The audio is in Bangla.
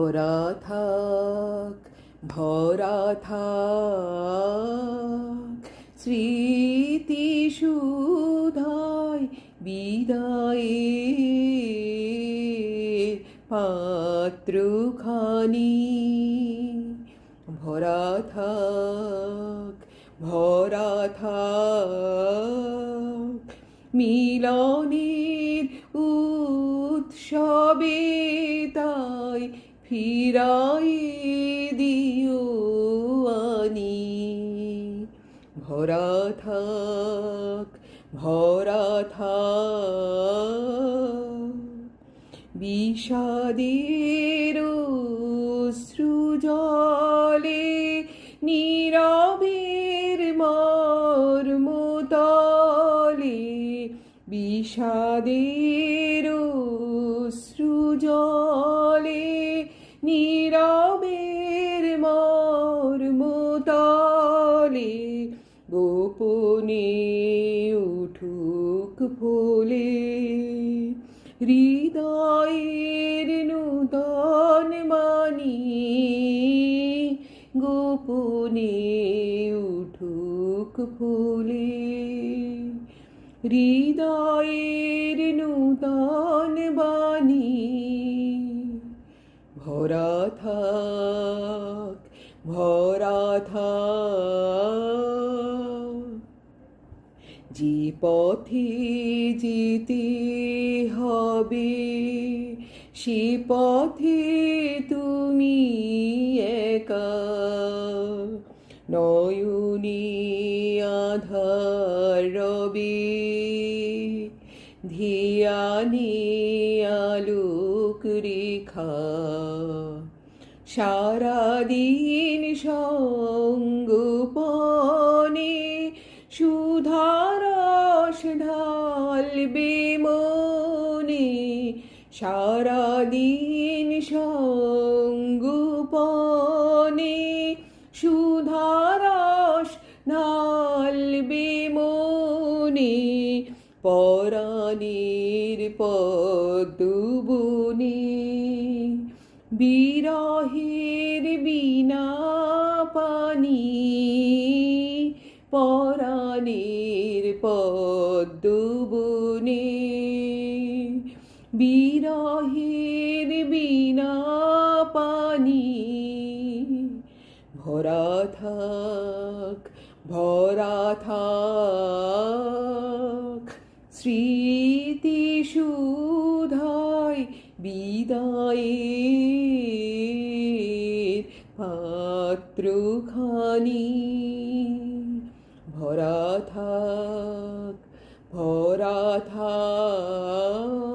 ভরা থাক, ভরা থাক স্মৃতি সুধায় বিদায়ের পাত্রখানি। ভরা থাক, ভরা থাক মিলনের উৎসবে তাই ফিরাই দিও আনি। ভরা থাক, ভরা থাক বিষাদের অশ্রুজলে নীরবের মর্মতলে। বিষাদের অশ্রুজলে নীরবের মর্মতলে। গোপনে উঠুক ফোলে হৃদয়ের নূতন বাণী। গোপনে উঠুক ফোলে হৃদয়ের নূতন বাণী। ভরা থাক, ভরা থাক যে পথে যেতে হবে সে পথে তুমি একা। নয়নে আধার রবে ধিয়ানে আলোক রেখা। সারাদিন সঙ্গোপনে সুধারস ঢালবে মনে। সারাদিন সঙ্গোপনে সুধারস ঢালবে মনে। পরাণের পদ্মবনে বিরহের বীণা পানি। পরাণের পদ্মবনে বিরহের বীণা পানি। ভরা থাক, ভরা থাক স্মৃতি সুধায় বিদায়ের পাত্রখানি। ভরা থাক, ভরা থাক।